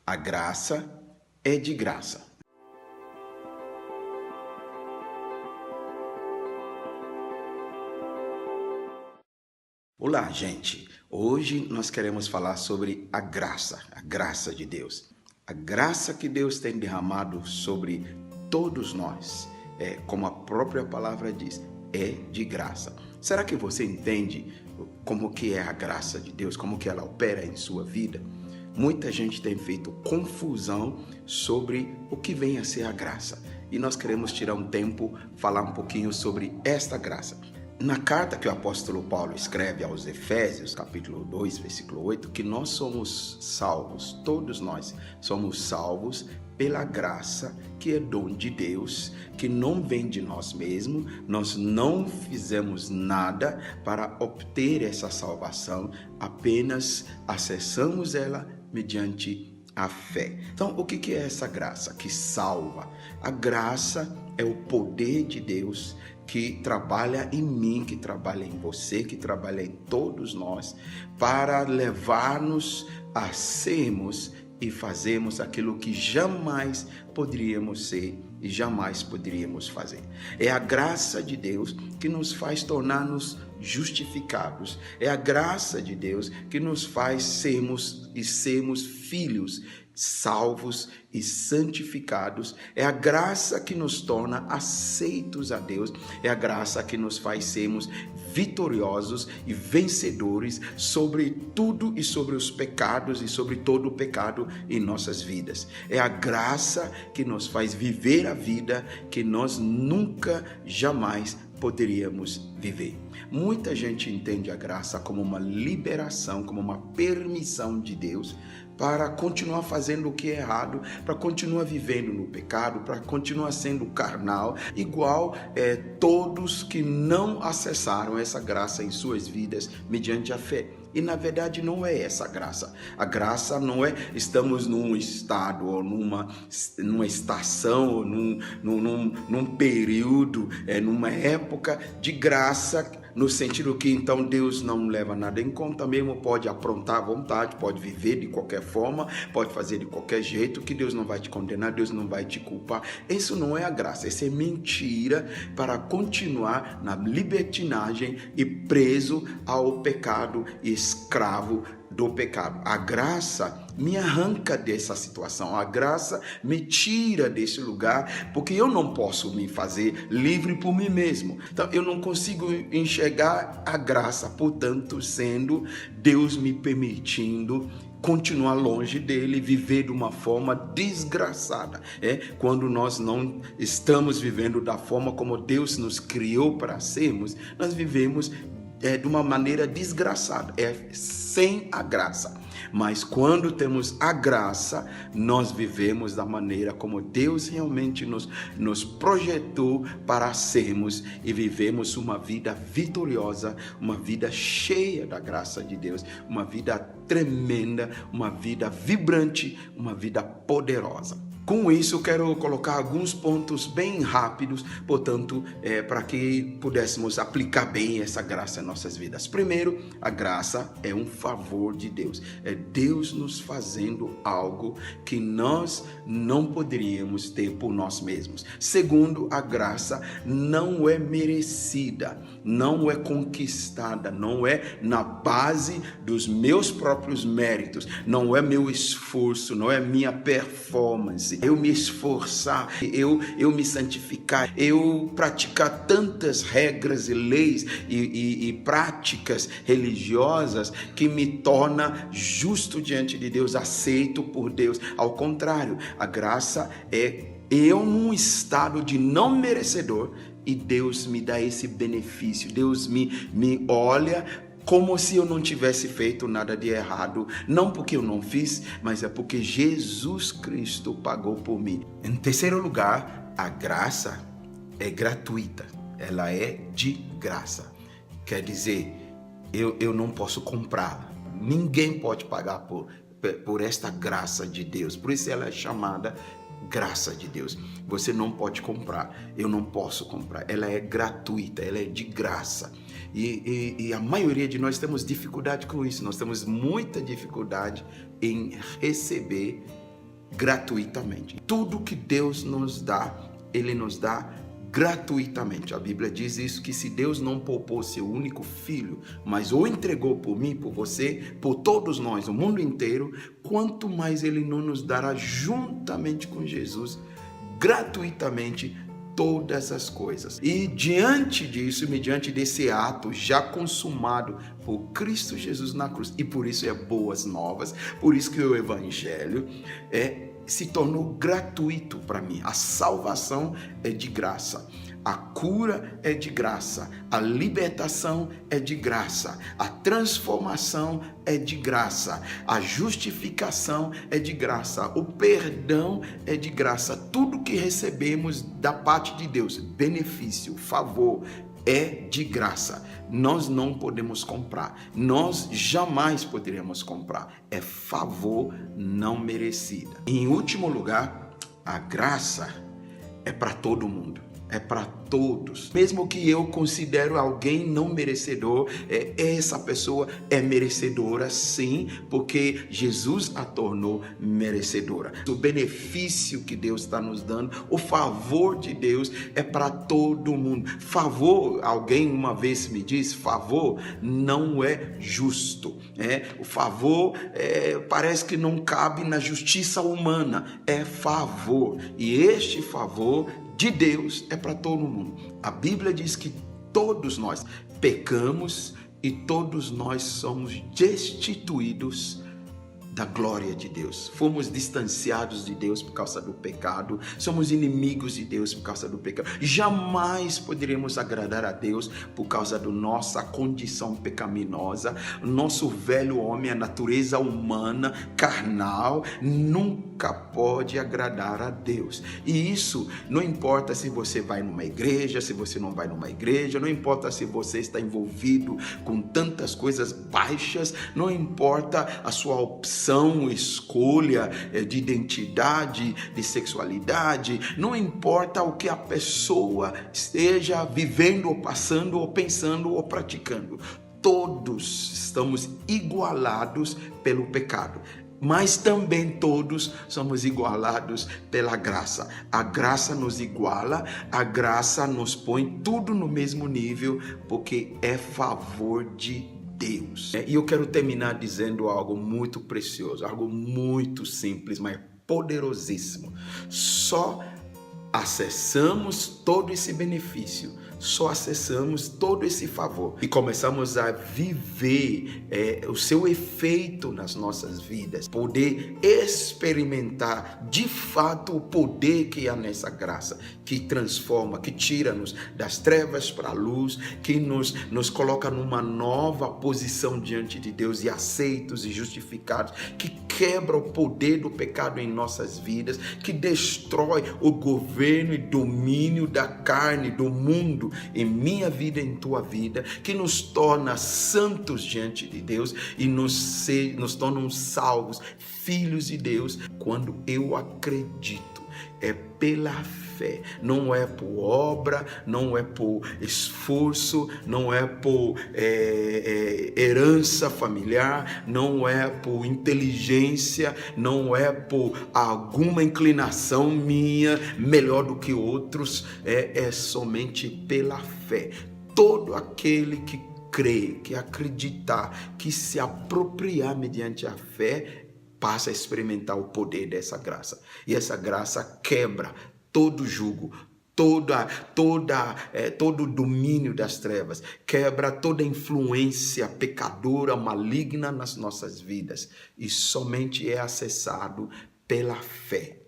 A graça é de graça. Olá, gente. Hoje nós queremos falar sobre a graça de Deus. A graça que Deus tem derramado sobre todos nós, como a própria palavra diz, é de graça. Será que você entende como que é a graça de Deus, como que ela opera em sua vida? Muita gente tem feito confusão sobre o que vem a ser a graça. E nós queremos tirar um tempo, falar um pouquinho sobre esta graça. Na carta que o apóstolo Paulo escreve aos Efésios, capítulo 2, versículo 8, que nós somos salvos, todos nós somos salvos pela graça que é dom de Deus, que não vem de nós mesmos, nós não fizemos nada para obter essa salvação, apenas acessamos ela mediante a fé. Então, o que é essa graça que salva? A graça é o poder de Deus que trabalha em mim, que trabalha em você, que trabalha em todos nós, para levar-nos a sermos e fazermos aquilo que jamais poderíamos ser e jamais poderíamos fazer. É a graça de Deus que nos faz tornar-nos justificados. É a graça de Deus que nos faz sermos filhos, salvos e santificados. É a graça que nos torna aceitos a Deus. É a graça que nos faz sermos vitoriosos e vencedores sobre tudo e sobre os pecados e sobre todo o pecado em nossas vidas. É a graça que nos faz viver a vida que nós nunca, jamais poderíamos viver. Muita gente entende a graça como uma liberação, como uma permissão de Deus para continuar fazendo o que é errado, para continuar vivendo no pecado, para continuar sendo carnal, igual todos que não acessaram essa graça em suas vidas mediante a fé. E na verdade não é essa a graça. A graça não é estamos num estado ou numa estação ou num período, numa época de graça, no sentido que então Deus não leva nada em conta mesmo, pode aprontar à vontade, pode viver de qualquer forma, pode fazer de qualquer jeito, que Deus não vai te condenar, Deus não vai te culpar. Isso não é a graça, isso é mentira para continuar na libertinagem e preso ao pecado e escravo do pecado. A graça me arranca dessa situação, a graça me tira desse lugar, porque eu não posso me fazer livre por mim mesmo. Então eu não consigo enxergar a graça, portanto, sendo Deus me permitindo continuar longe dele, viver de uma forma desgraçada. Quando nós não estamos vivendo da forma como Deus nos criou para sermos, nós vivemos de uma maneira desgraçada, sem a graça. Mas quando temos a graça, nós vivemos da maneira como Deus realmente nos projetou para sermos e vivemos uma vida vitoriosa, uma vida cheia da graça de Deus, uma vida tremenda, uma vida vibrante, uma vida poderosa. Com isso, eu quero colocar alguns pontos bem rápidos, portanto, para que pudéssemos aplicar bem essa graça em nossas vidas. Primeiro, a graça é um favor de Deus. É Deus nos fazendo algo que nós não poderíamos ter por nós mesmos. Segundo, a graça não é merecida, não é conquistada, não é na base dos meus próprios méritos, não é meu esforço, não é minha performance. Eu me esforçar, eu me santificar, eu praticar tantas regras e leis e práticas religiosas que me torna justo diante de Deus, aceito por Deus. Ao contrário, a graça é eu num estado de não merecedor e Deus me dá esse benefício. Deus me olha como se eu não tivesse feito nada de errado, não porque eu não fiz, mas é porque Jesus Cristo pagou por mim. Em terceiro lugar, a graça é gratuita, ela é de graça. Quer dizer, eu não posso comprá-la, ninguém pode pagar por esta graça de Deus, por isso ela é chamada graça de Deus. Você não pode comprar, eu não posso comprar, ela é gratuita, ela é de graça. E a maioria de nós temos dificuldade com isso, nós temos muita dificuldade em receber gratuitamente. Tudo que Deus nos dá, Ele nos dá gratuitamente. A Bíblia diz isso, que se Deus não poupou seu único filho, mas o entregou por mim, por você, por todos nós, o mundo inteiro, quanto mais Ele não nos dará juntamente com Jesus, gratuitamente, todas as coisas. E diante disso, mediante desse ato já consumado por Cristo Jesus na cruz, e por isso é boas novas, por isso que o Evangelho se tornou gratuito para mim. A salvação é de graça, a cura é de graça, a libertação é de graça, a transformação é de graça, a justificação é de graça, o perdão é de graça. Tudo que recebemos da parte de Deus, benefício, favor, é de graça. Nós não podemos comprar, nós jamais poderíamos comprar. É favor não merecido. Em último lugar, a graça é para todo mundo. É para todos. Mesmo que eu considero alguém não merecedor, essa pessoa é merecedora sim, porque Jesus a tornou merecedora. O benefício que Deus está nos dando, o favor de Deus é para todo mundo. Favor, alguém uma vez me disse, favor não é justo. O favor parece que não cabe na justiça humana. É favor. E este favor de Deus é para todo mundo. A Bíblia diz que todos nós pecamos e todos nós somos destituídos da glória de Deus. Fomos distanciados de Deus por causa do pecado. Somos inimigos de Deus por causa do pecado. Jamais poderemos agradar a Deus por causa da nossa condição pecaminosa. Nosso velho homem, a natureza humana, carnal, nunca pode agradar a Deus. E isso não importa se você vai numa igreja, se você não vai numa igreja, não importa se você está envolvido com tantas coisas baixas, não importa a sua opção, escolha de identidade, de sexualidade, não importa o que a pessoa esteja vivendo, ou passando, ou pensando, ou praticando. Todos estamos igualados pelo pecado. Mas também todos somos igualados pela graça. A graça nos iguala, a graça nos põe tudo no mesmo nível, porque é favor de Deus. E eu quero terminar dizendo algo muito precioso, algo muito simples, mas poderosíssimo. Só acessamos todo esse benefício, só acessamos todo esse favor e começamos a viver o seu efeito nas nossas vidas, poder experimentar de fato o poder que há nessa graça, que transforma, que tira-nos das trevas para a luz, que nos coloca numa nova posição diante de Deus e aceitos e justificados, que quebra o poder do pecado em nossas vidas, que destrói o governo e domínio da carne, do mundo, em minha vida, em tua vida, que nos torna santos diante de Deus e nos tornam salvos, filhos de Deus, quando eu acredito. É pela fé, não é por obra, não é por esforço, não é por herança familiar, não é por inteligência, não é por alguma inclinação minha melhor do que outros, é somente pela fé. Todo aquele que crê, que acreditar, que se apropriar mediante a fé, passa a experimentar o poder dessa graça. E essa graça quebra todo jugo, todo o domínio das trevas, quebra toda influência pecadora, maligna nas nossas vidas. E somente é acessado pela fé.